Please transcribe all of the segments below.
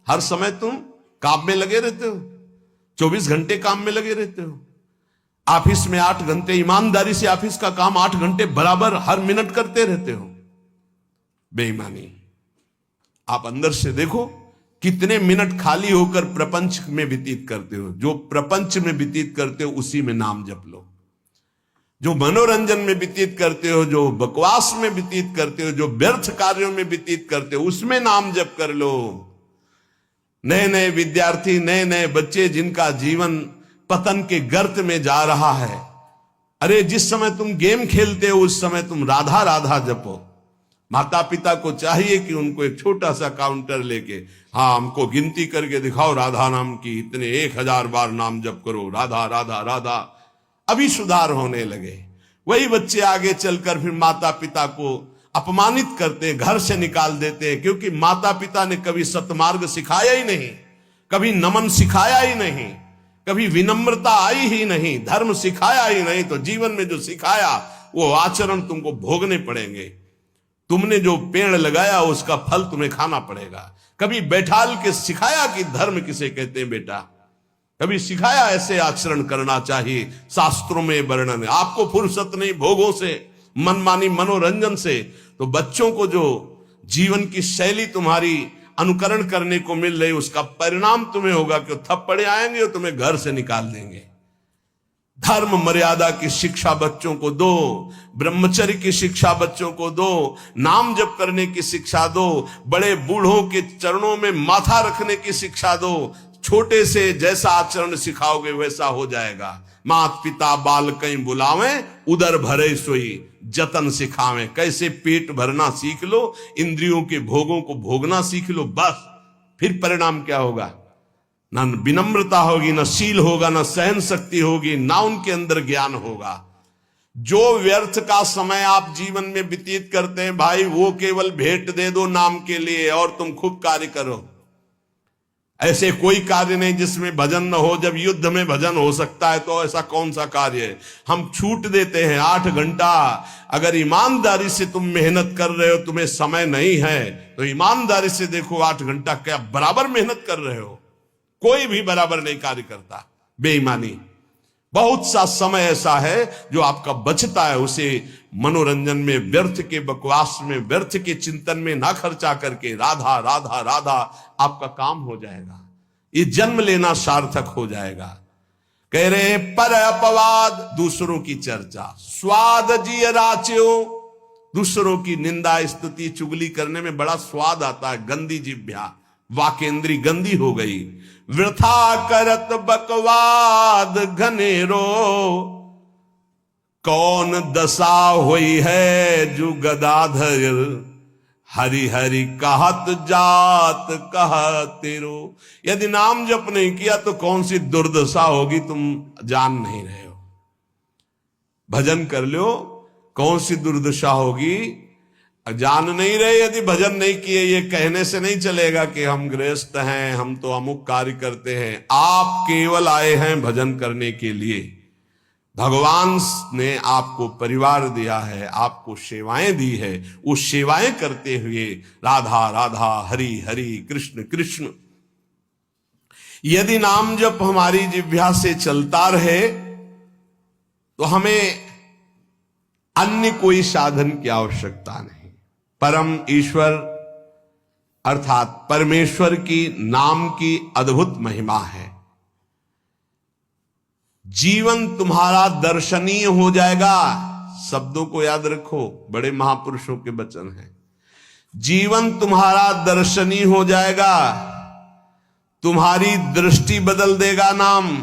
हर समय तुम काम में लगे रहते हो, 24 घंटे काम में लगे रहते हो। ऑफिस में 8 घंटे ईमानदारी से ऑफिस का काम 8 घंटे बराबर हर मिनट करते रहते हो। बेईमानी। आप अंदर से देखो कितने मिनट खाली होकर प्रपंच में व्यतीत करते हो। जो प्रपंच में व्यतीत करते हो उसी में नाम जप लो। जो मनोरंजन में व्यतीत करते हो, जो बकवास में व्यतीत करते हो, जो व्यर्थ कार्यों में व्यतीत करते हो, उसमें नाम जप कर लो। नए नए विद्यार्थी, नए नए बच्चे जिनका जीवन पतन के गर्त में जा रहा है, अरे जिस समय तुम गेम खेलते हो उस समय तुम राधा राधा जपो। माता पिता को चाहिए कि उनको एक छोटा सा काउंटर लेके, हाँ हमको गिनती करके दिखाओ राधा नाम की, इतने 1000 बार नाम जप करो, राधा राधा राधा। अभी सुधार होने लगे। वही बच्चे आगे चलकर फिर माता पिता को अपमानित करते, घर से निकाल देते हैं, क्योंकि माता पिता ने कभी सत्मार्ग सिखाया ही नहीं, कभी नमन सिखाया ही नहीं, कभी विनम्रता आई ही नहीं, धर्म सिखाया ही नहीं। तो जीवन में जो सिखाया वो आचरण तुमको भोगने पड़ेंगे। तुमने जो पेड़ लगाया उसका फल तुम्हें खाना पड़ेगा। कभी बैठाल के सिखाया कि धर्म किसे कहते हैं बेटा, कभी सिखाया ऐसे आचरण करना चाहिए, शास्त्रों में वर्णन है। आपको फुर्सत नहीं भोगों से, मनमानी मनोरंजन से, तो बच्चों को जो जीवन की शैली तुम्हारी अनुकरण करने को मिल रही उसका परिणाम तुम्हें होगा कि थप्पड़े आएंगे और तुम्हें घर से निकाल देंगे। धर्म मर्यादा की शिक्षा बच्चों को दो, ब्रह्मचर्य की शिक्षा बच्चों को दो, नाम जप करने की शिक्षा दो, बड़े बूढ़ों के चरणों में माथा रखने की शिक्षा दो। छोटे से जैसा आचरण सिखाओगे वैसा हो जाएगा। मात पिता बाल कहीं बुलावे, उदर भरे सोई जतन सिखावे। कैसे पेट भरना सीख लो, इंद्रियों के भोगों को भोगना सीख लो, बस फिर परिणाम क्या होगा? ना विनम्रता होगी, ना शील होगा, ना सहन शक्ति होगी, ना उनके अंदर ज्ञान होगा। जो व्यर्थ का समय आप जीवन में व्यतीत करते हैं भाई, वो केवल भेंट दे दो नाम के लिए और तुम खूब कार्य करो। ऐसे कोई कार्य नहीं जिसमें भजन न हो। जब युद्ध में भजन हो सकता है तो ऐसा कौन सा कार्य है? हम छूट देते हैं 8 घंटा। अगर ईमानदारी से तुम मेहनत कर रहे हो, तुम्हें समय नहीं है, तो ईमानदारी से देखो 8 घंटा क्या बराबर मेहनत कर रहे हो? कोई भी बराबर नहीं कार्य करता। बेईमानी। बहुत सा समय ऐसा है जो आपका बचता है, उसे मनोरंजन में, व्यर्थ के बकवास में, व्यर्थ के चिंतन में ना खर्चा करके राधा राधा राधा आपका काम हो जाएगा। ये जन्म लेना सार्थक हो जाएगा। कह रहे पर अपवाद, दूसरों की चर्चा, स्वाद जी राच्यो, दूसरों की निंदा स्तुति चुगली करने में बड़ा स्वाद आता है। गंदी जिह्वा, वाकेंद्री गंदी हो गई। वृथा करत बकवाद घनेरो, कौन दशा हुई है जो गदाधर, हरि हरि कहत जात कहतेरो। यदि नाम जप नहीं किया तो कौन सी दुर्दशा होगी तुम जान नहीं रहे हो। भजन कर लो, कौन सी दुर्दशा होगी जान नहीं रहे। यदि भजन नहीं किए, ये कहने से नहीं चलेगा कि हम गृहस्थ हैं, हम तो अमुक कार्य करते हैं। आप केवल आए हैं भजन करने के लिए। भगवान ने आपको परिवार दिया है, आपको सेवाएं दी है। वो सेवाएं करते हुए राधा राधा, हरि हरि, कृष्ण कृष्ण। यदि नाम जप हमारी जिह्वा से चलता रहे तो हमें अन्य कोई साधन की आवश्यकता नहीं। परम ईश्वर अर्थात परमेश्वर की नाम की अद्भुत महिमा है। जीवन तुम्हारा दर्शनीय हो जाएगा। शब्दों को याद रखो, बड़े महापुरुषों के वचन हैं। जीवन तुम्हारा दर्शनीय हो जाएगा। तुम्हारी दृष्टि बदल देगा नाम।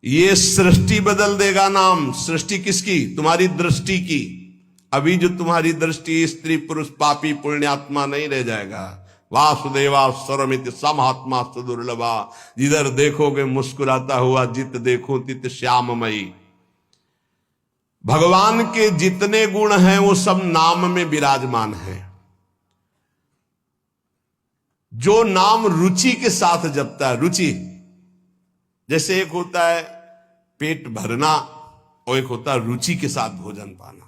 ये सृष्टि बदल देगा नाम। सृष्टि किसकी? तुम्हारी दृष्टि की। अभी जो तुम्हारी दृष्टि स्त्री पुरुष पापी पुण्यात्मा नहीं रह जाएगा। वासुदेवा स्वरमित समात्मा सुदुर्लभा, जिधर देखोगे मुस्कुराता हुआ, जित देखो तित श्याममयी। भगवान के जितने गुण हैं वो सब नाम में विराजमान है। जो नाम रुचि के साथ जपता है, रुचि जैसे एक होता है पेट भरना और एक होता है रुचि के साथ भोजन पाना।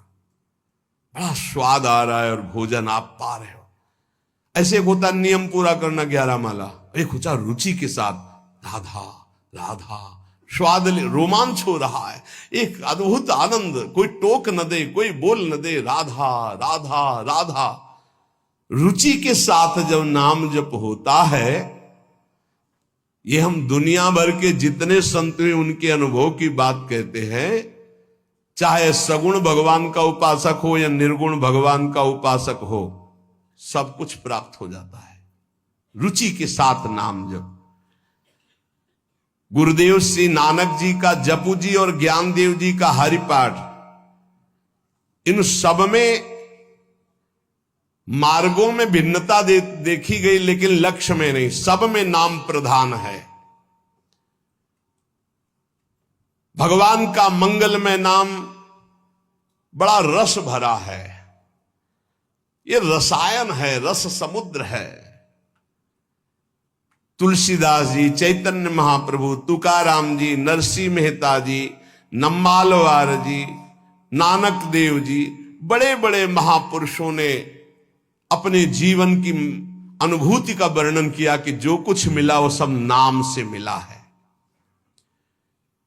बड़ा स्वाद आ रहा है और भोजन आप पा रहे हो। ऐसे एक होता नियम पूरा करना 11 माला, एक होता रुचि के साथ राधा राधा, स्वाद रोमांच हो रहा है, एक अद्भुत आनंद, कोई टोक न दे, कोई बोल न दे, राधा राधा राधा। रुचि के साथ जब नाम जप होता है, ये हम दुनिया भर के जितने संत हैं उनके अनुभव की बात कहते हैं, चाहे सगुण भगवान का उपासक हो या निर्गुण भगवान का उपासक हो, सब कुछ प्राप्त हो जाता है रुचि के साथ नाम जप। गुरुदेव श्री नानक जी का जपू जी और ज्ञानदेव जी का हरिपाठ, इन सब में मार्गों में भिन्नता देखी गई, लेकिन लक्ष्य में नहीं, सब में नाम प्रधान है। भगवान का मंगलमय नाम बड़ा रस भरा है, ये रसायन है, रस समुद्र है। तुलसीदास जी, चैतन्य महाप्रभु, तुकाराम जी, नरसिंह मेहता जी, नम्मालवार जी, नानक देव जी, बड़े बड़े महापुरुषों ने अपने जीवन की अनुभूति का वर्णन किया कि जो कुछ मिला वो सब नाम से मिला है।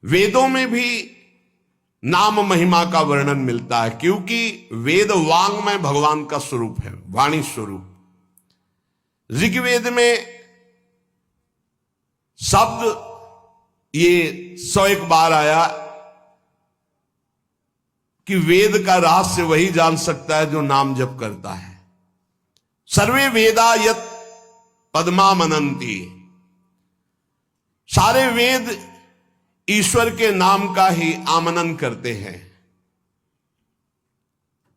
वेदों में भी नाम महिमा का वर्णन मिलता है, क्योंकि वेद वांग में भगवान का स्वरूप है, वाणी स्वरूप। ऋग्वेद में शब्द ये 101 बार आया कि वेद का रहस्य वही जान सकता है जो नाम जप करता है। सर्वे वेदा यत पद्मा मनंती, सारे वेद ईश्वर के नाम का ही आमनन करते हैं।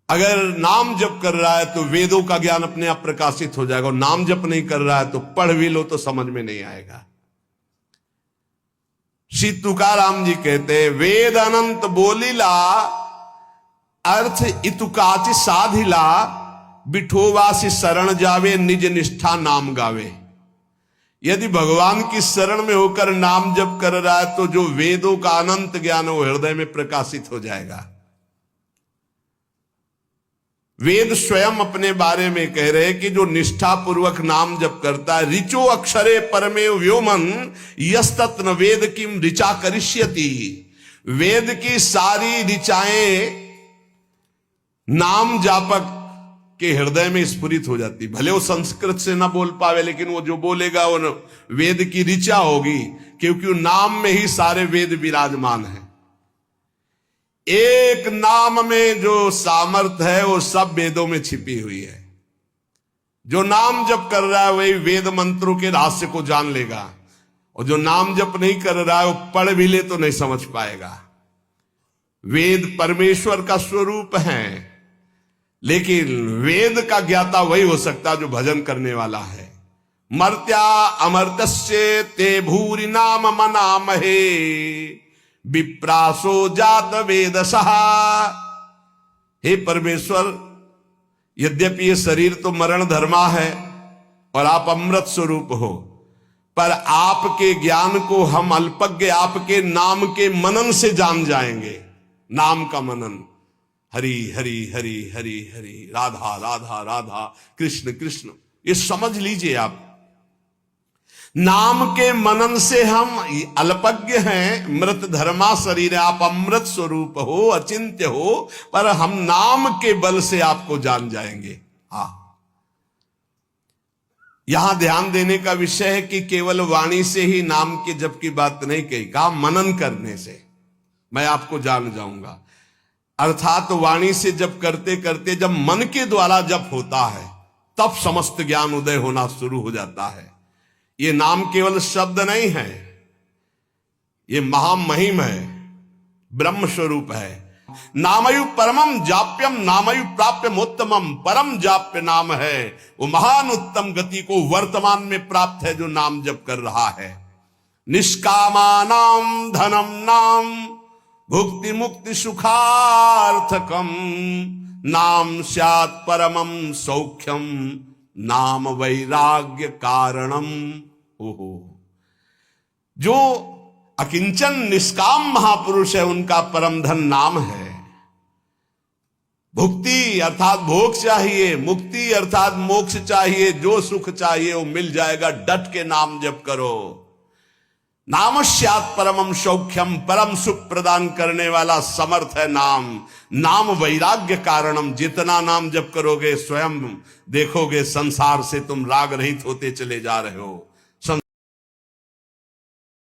अगर नाम जप कर रहा है तो वेदों का ज्ञान अपने आप प्रकाशित हो जाएगा, और नाम जप नहीं कर रहा है तो पढ़ भी लो तो समझ में नहीं आएगा। श्री तुकाराम जी कहते हैं, वेद अनंत बोलीला अर्थ इतुकाचि साधिला, बिठोवासी शरण जावे निज निष्ठा नाम गावे। यदि भगवान की शरण में होकर नाम जप कर रहा है तो जो वेदों का अनंत ज्ञान वो हृदय में प्रकाशित हो जाएगा। वेद स्वयं अपने बारे में कह रहे हैं कि जो निष्ठा पूर्वक नाम जप करता है, ऋचो अक्षरे परमेव व्योमन यस्तत्न वेद किम ऋचा करिष्यति। वेद की सारी ऋचाएं नाम जापक के हृदय में स्फुरित हो जाती। भले वो संस्कृत से ना बोल पावे, लेकिन वो जो बोलेगा वो वेद की ऋचा होगी, क्योंकि नाम में ही सारे वेद विराजमान हैं। एक नाम में जो सामर्थ है वो सब वेदों में छिपी हुई है। जो नाम जप कर रहा है वही वेद मंत्रों के रहस्य को जान लेगा, और जो नाम जप नहीं कर रहा है वो पढ़ भी ले तो नहीं समझ पाएगा। वेद परमेश्वर का स्वरूप है, लेकिन वेद का ज्ञाता वही हो सकता जो भजन करने वाला है। मर्त्या अमर्त्य ते भूरि नाम मनामहे, विप्रासो जात वेदसः। हे परमेश्वर, यद्यपि ये शरीर तो मरण धर्मा है और आप अमृत स्वरूप हो, पर आपके ज्ञान को हम अल्पज्ञ आपके नाम के मनन से जान जाएंगे। नाम का मनन, हरि हरि हरि हरि हरि, राधा राधा राधा, कृष्ण कृष्ण, ये समझ लीजिए आप। नाम के मनन से हम अल्पज्ञ हैं, मृत धर्मा शरीर है, आप अमृत स्वरूप हो, अचिंत्य हो, पर हम नाम के बल से आपको जान जाएंगे। हाँ, यहां ध्यान देने का विषय है कि केवल वाणी से ही नाम के जप की बात नहीं कही, कहा मनन करने से मैं आपको जान जाऊंगा। अर्थात वाणी से जप करते करते जब मन के द्वारा जप होता है तब समस्त ज्ञान उदय होना शुरू हो जाता है। ये नाम केवल शब्द नहीं है, ये महामहिम है, ब्रह्म स्वरूप है। नामयु परमम जाप्यम नामयु प्राप्यमोत्तमम, परम जाप्य नाम है, वो महान उत्तम गति को वर्तमान में प्राप्त है जो नाम जप कर रहा है। निष्कामानाम धनम नाम भुक्ति मुक्ति सुखार्थकम, नाम स्यात् परमम सौख्यम, नाम वैराग्य कारणम। ओहो, जो अकिंचन निष्काम महापुरुष है उनका परम धन नाम है। भुक्ति अर्थात भोग चाहिए, मुक्ति अर्थात मोक्ष चाहिए, जो सुख चाहिए वो मिल जाएगा। डट के नाम जप करो। नामस्यात् परमम सौख्यम, परम सुख प्रदान करने वाला समर्थ है नाम। नाम वैराग्य कारणम, जितना नाम जप करोगे स्वयं देखोगे संसार से तुम राग रहित होते चले जा रहे हो।